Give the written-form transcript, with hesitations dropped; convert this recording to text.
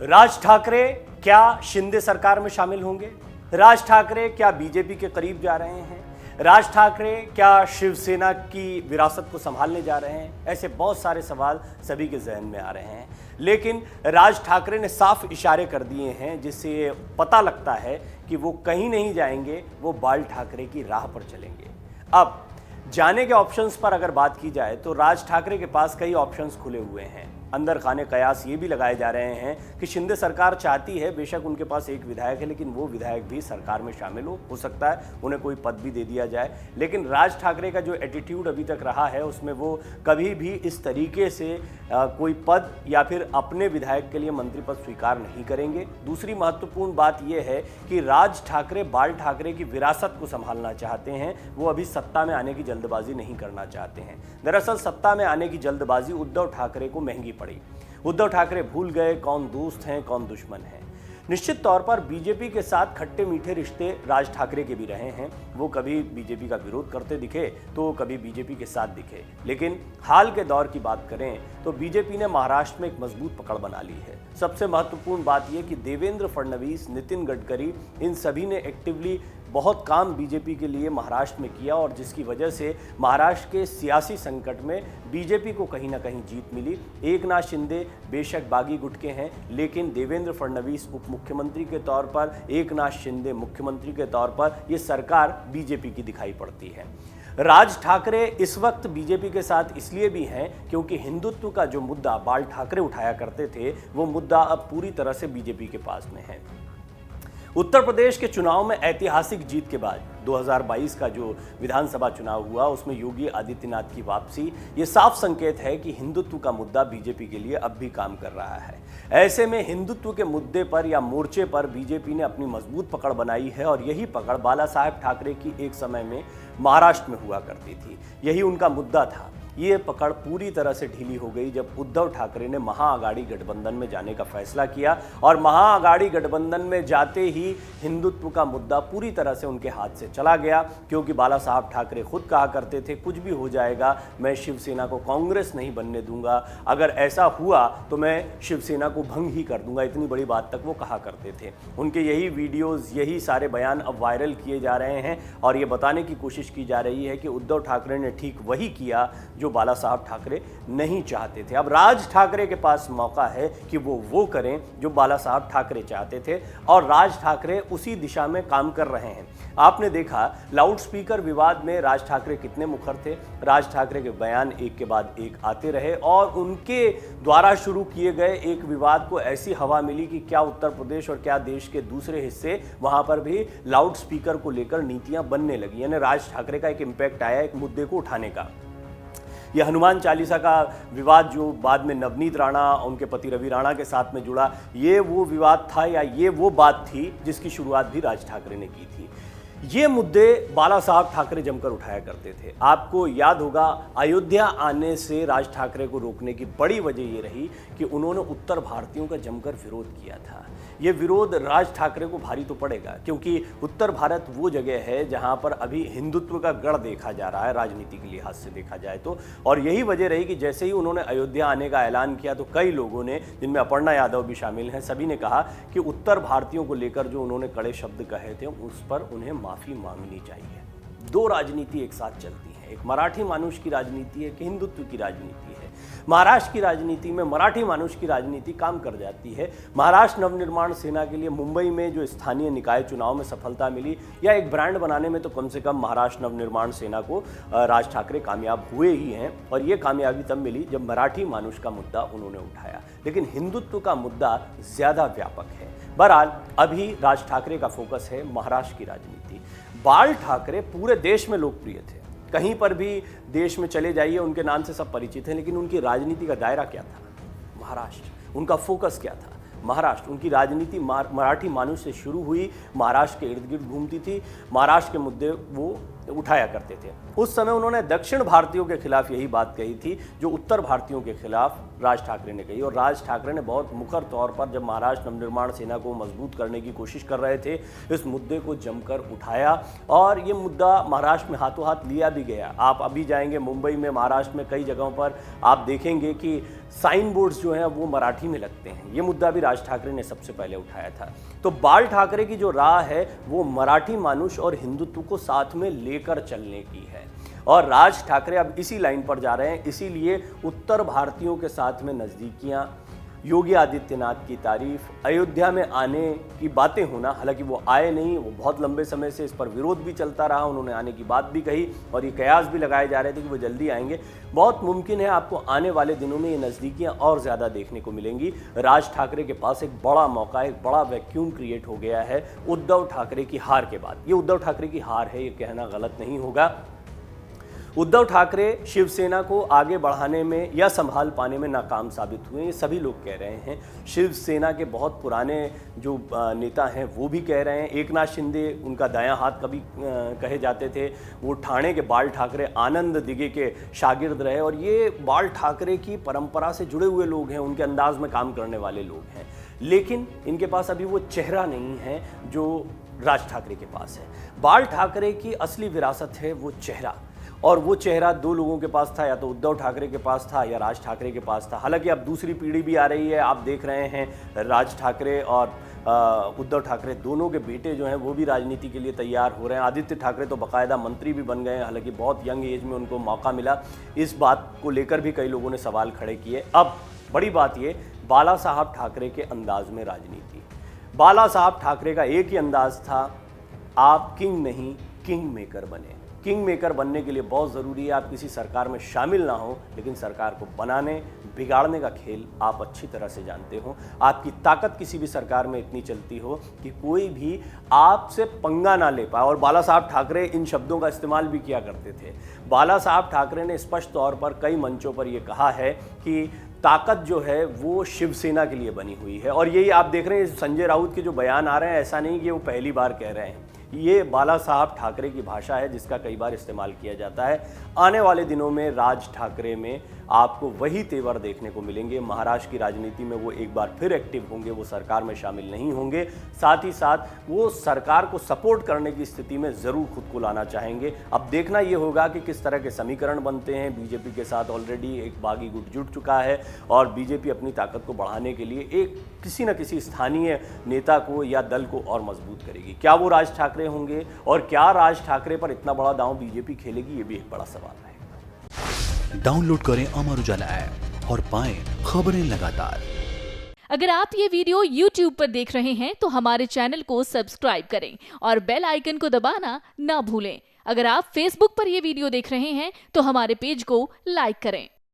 राज ठाकरे क्या शिंदे सरकार में शामिल होंगे? राज ठाकरे क्या बीजेपी के करीब जा रहे हैं? राज ठाकरे क्या शिवसेना की विरासत को संभालने जा रहे हैं? ऐसे बहुत सारे सवाल सभी के जहन में आ रहे हैं, लेकिन राज ठाकरे ने साफ इशारे कर दिए हैं जिससे पता लगता है कि वो कहीं नहीं जाएंगे, वो बाल ठाकरे की राह पर चलेंगे। अब जाने के ऑप्शंस पर अगर बात की जाए तो राज ठाकरे के पास कई ऑप्शंस खुले हुए हैं। अंदर खाने कयास ये भी लगाए जा रहे हैं कि शिंदे सरकार चाहती है, बेशक उनके पास एक विधायक है, लेकिन वो विधायक भी सरकार में शामिल हो सकता है उन्हें कोई पद भी दे दिया जाए। लेकिन राज ठाकरे का जो एटीट्यूड अभी तक रहा है उसमें वो कभी भी इस तरीके से कोई पद या फिर अपने विधायक के लिए मंत्री पद स्वीकार नहीं करेंगे। दूसरी महत्वपूर्ण बात यह है कि राज ठाकरे बाल ठाकरे की विरासत को संभालना चाहते हैं, वो अभी सत्ता में आने की जल्दबाजी नहीं करना चाहते हैं। दरअसल सत्ता में आने की जल्दबाजी उद्धव ठाकरे को महंगी पड़ी। उद्धव ठाकरे भूल गए कौन दोस्त हैं कौन दुश्मन हैं। निश्चित तौर पर बीजेपी के साथ खट्टे मीठे रिश्ते राज ठाकरे के भी रहे हैं। वो कभी बीजेपी का विरोध करते दिखे तो कभी बीजेपी के साथ दिखे, लेकिन हाल के दौर की बात करें तो बीजेपी ने महाराष्ट्र में एक मजबूत पकड़ बना ली है। सबसे महत्वपूर्ण बात यह कि देवेंद्र फडणवीस, नितिन गडकरी, इन सभी ने एक्टिवली बहुत काम बीजेपी के लिए महाराष्ट्र में किया और जिसकी वजह से महाराष्ट्र के सियासी संकट में बीजेपी को कहीं ना कहीं जीत मिली। एकनाथ शिंदे बेशक बागी गुट के हैं, लेकिन देवेंद्र फडणवीस उप मुख्यमंत्री के तौर पर, एकनाथ शिंदे मुख्यमंत्री के तौर पर ये सरकार बीजेपी की दिखाई पड़ती है। राज ठाकरे इस वक्त बीजेपी के साथ इसलिए भी हैं क्योंकि हिंदुत्व का जो मुद्दा बाल ठाकरे उठाया करते थे वो मुद्दा अब पूरी तरह से बीजेपी के पास में है। उत्तर प्रदेश के चुनाव में ऐतिहासिक जीत के बाद 2022 का जो विधानसभा चुनाव हुआ उसमें योगी आदित्यनाथ की वापसी, ये साफ संकेत है कि हिंदुत्व का मुद्दा बीजेपी के लिए अब भी काम कर रहा है। ऐसे में हिंदुत्व के मुद्दे पर या मोर्चे पर बीजेपी ने अपनी मजबूत पकड़ बनाई है और यही पकड़ बाला साहेब ठाकरे की एक समय में महाराष्ट्र में हुआ करती थी। यही उनका मुद्दा था। ये पकड़ पूरी तरह से ढीली हो गई जब उद्धव ठाकरे ने महाअघाड़ी गठबंधन में जाने का फैसला किया और महाअघाड़ी गठबंधन में जाते ही हिंदुत्व का मुद्दा पूरी तरह से उनके हाथ से चला गया, क्योंकि बाला साहब ठाकरे खुद कहा करते थे कुछ भी हो जाएगा, मैं शिवसेना को कांग्रेस नहीं बनने दूंगा, अगर ऐसा हुआ तो मैं शिवसेना को भंग ही कर दूंगा। इतनी बड़ी बात तक वो कहा करते थे। उनके यही वीडियोज, यही सारे बयान अब वायरल किए जा रहे हैं और ये बताने की कोशिश की जा रही है कि उद्धव ठाकरे ने ठीक वही किया जो बाला साहब ठाकरे नहीं चाहते थे। अब राज ठाकरे के पास मौका है कि वो करें जो बाला साहब ठाकरे चाहते थे और राज ठाकरे उसी दिशा में काम कर रहे हैं। आपने देखा लाउड स्पीकर विवाद में राज ठाकरे कितने मुखर थे। राज ठाकरे के बयान एक के बाद एक आते रहे और उनके द्वारा शुरू किए गए एक विवाद को ऐसी हवा मिली कि क्या उत्तर प्रदेश और क्या देश के दूसरे हिस्से, वहां पर भी लाउड स्पीकर को लेकर नीतियां बनने लगी। यानी राज ठाकरे का एक इम्पैक्ट आया एक मुद्दे को उठाने का। यह हनुमान चालीसा का विवाद जो बाद में नवनीत राणा उनके पति रवि राणा के साथ में जुड़ा, ये वो विवाद था या ये वो बात थी जिसकी शुरुआत भी राज ठाकरे ने की थी। ये मुद्दे बाला साहब ठाकरे जमकर उठाया करते थे। आपको याद होगा अयोध्या आने से राज ठाकरे को रोकने की बड़ी वजह ये रही कि उन्होंने उत्तर भारतीयों का जमकर विरोध किया था। ये विरोध राज ठाकरे को भारी तो पड़ेगा, क्योंकि उत्तर भारत वो जगह है जहां पर अभी हिंदुत्व का गढ़ देखा जा रहा है राजनीति के लिहाज से देखा जाए तो। और यही वजह रही कि जैसे ही उन्होंने अयोध्या आने का ऐलान किया तो कई लोगों ने, जिनमें अपर्णा यादव भी शामिल हैं, सभी ने कहा कि उत्तर भारतीयों को लेकर जो उन्होंने कड़े शब्द कहे थे उस पर उन्हें माफी मांगनी चाहिए। दो राजनीति एक साथ चलती है, एक मराठी मानुष की राजनीति है, एक हिंदुत्व की राजनीति है। महाराष्ट्र की राजनीति में मराठी मानुष की राजनीति काम कर जाती है। महाराष्ट्र नवनिर्माण सेना के लिए मुंबई में जो स्थानीय निकाय चुनाव में सफलता मिली या एक ब्रांड बनाने में तो कम से कम महाराष्ट्र नवनिर्माण सेना को राज ठाकरे कामयाब हुए ही हैं और ये कामयाबी तब मिली जब मराठी मानुष का मुद्दा उन्होंने उठाया। लेकिन हिंदुत्व का मुद्दा ज़्यादा व्यापक है। बहरहाल अभी राज ठाकरे का फोकस है महाराष्ट्र की राजनीति। बाल ठाकरे पूरे देश में लोकप्रिय थे, कहीं पर भी देश में चले जाइए उनके नाम से सब परिचित हैं, लेकिन उनकी राजनीति का दायरा क्या था? महाराष्ट्र। उनका फोकस क्या था? महाराष्ट्र। उनकी राजनीति मराठी मानुष से शुरू हुई, महाराष्ट्र के इर्द गिर्द घूमती थी, महाराष्ट्र के मुद्दे वो उठाया करते थे। उस समय उन्होंने दक्षिण भारतीयों के खिलाफ यही बात कही थी जो उत्तर भारतीयों के खिलाफ राज ठाकरे ने कही, और राज ठाकरे ने बहुत मुखर तौर पर जब महाराष्ट्र नवनिर्माण सेना को मजबूत करने की कोशिश कर रहे थे इस मुद्दे को जमकर उठाया, और ये मुद्दा महाराष्ट्र में हाथों हाथ लिया भी गया। आप अभी जाएंगे मुंबई में, महाराष्ट्र में कई जगहों पर आप देखेंगे कि साइन बोर्ड्स जो हैं वो मराठी में लगते हैं। ये मुद्दा भी राज ठाकरे ने सबसे पहले उठाया था। तो बाल ठाकरे की जो राह है वो मराठी मानुष और हिंदुत्व को साथ में लेकर चलने की है, और राज ठाकरे अब इसी लाइन पर जा रहे हैं। इसीलिए उत्तर भारतीयों के साथ में नज़दीकियाँ, योगी आदित्यनाथ की तारीफ, अयोध्या में आने की बातें होना, हालांकि वो आए नहीं, वो बहुत लंबे समय से इस पर विरोध भी चलता रहा, उन्होंने आने की बात भी कही और ये कयास भी लगाए जा रहे थे कि वो जल्दी आएंगे। बहुत मुमकिन है आपको आने वाले दिनों में ये नज़दीकियाँ और ज़्यादा देखने को मिलेंगी। राज ठाकरे के पास एक बड़ा मौका, एक बड़ा वैक्यूम क्रिएट हो गया है उद्धव ठाकरे की हार के बाद। ये उद्धव ठाकरे की हार है, ये कहना गलत नहीं होगा। उद्धव ठाकरे शिवसेना को आगे बढ़ाने में या संभाल पाने में नाकाम साबित हुए, ये सभी लोग कह रहे हैं। शिवसेना के बहुत पुराने जो नेता हैं वो भी कह रहे हैं। एकनाथ शिंदे उनका दायां हाथ कभी कहे जाते थे। वो ठाणे के बाल ठाकरे आनंद दिघे के शागिर्द रहे, और ये बाल ठाकरे की परंपरा से जुड़े हुए लोग हैं, उनके अंदाज में काम करने वाले लोग हैं। लेकिन इनके पास अभी वो चेहरा नहीं है जो राज ठाकरे के पास है। बाल ठाकरे की असली विरासत है वो चेहरा, और वो चेहरा दो लोगों के पास था, या तो उद्धव ठाकरे के पास था या राज ठाकरे के पास था। हालांकि अब दूसरी पीढ़ी भी आ रही है, आप देख रहे हैं राज ठाकरे और उद्धव ठाकरे दोनों के बेटे जो हैं वो भी राजनीति के लिए तैयार हो रहे हैं। आदित्य ठाकरे तो बाकायदा मंत्री भी बन गए हैं, हालांकि बहुत यंग एज में उनको मौका मिला। इस बात को लेकर भी कई लोगों ने सवाल खड़े किए। अब बड़ी बात ये, बाला साहब ठाकरे के अंदाज में राजनीति। बाला साहब ठाकरे का एक ही अंदाज था, आप किंग नहीं किंग मेकर बने। किंग मेकर बनने के लिए बहुत ज़रूरी है आप किसी सरकार में शामिल ना हो, लेकिन सरकार को बनाने बिगाड़ने का खेल आप अच्छी तरह से जानते हो। आपकी ताकत किसी भी सरकार में इतनी चलती हो कि कोई भी आपसे पंगा ना ले पाए, और बाला साहब ठाकरे इन शब्दों का इस्तेमाल भी किया करते थे। बाला साहब ठाकरे ने स्पष्ट तौर पर कई मंचों पर यह कहा है कि ताकत जो है वो शिवसेना के लिए बनी हुई है, और यही आप देख रहे हैं संजय राउत के जो बयान आ रहे हैं, ऐसा नहीं कि वो पहली बार कह रहे हैं। ये बाला साहब ठाकरे की भाषा है जिसका कई बार इस्तेमाल किया जाता है। आने वाले दिनों में राज ठाकरे में आपको वही तेवर देखने को मिलेंगे। महाराष्ट्र की राजनीति में वो एक बार फिर एक्टिव होंगे, वो सरकार में शामिल नहीं होंगे। साथ ही साथ वो सरकार को सपोर्ट करने की स्थिति में ज़रूर खुद को लाना चाहेंगे। अब देखना ये होगा कि किस तरह के समीकरण बनते हैं। बीजेपी के साथ ऑलरेडी एक बागी गुट जुट चुका है, और बीजेपी अपनी ताकत को बढ़ाने के लिए एक किसी न किसी स्थानीय नेता को या दल को और मजबूत करेगी। क्या वो राज ठाकरे होंगे, और क्या राज ठाकरे पर इतना बड़ा दांव बीजेपी खेलेगी, ये भी एक बड़ा सवाल है। डाउनलोड करें अमर उजाला ऐप और पाएं खबरें लगातार। अगर आप ये वीडियो YouTube पर देख रहे हैं तो हमारे चैनल को सब्सक्राइब करें और बेल आइकन को दबाना ना भूलें। अगर आप Facebook पर ये वीडियो देख रहे हैं तो हमारे पेज को लाइक करें।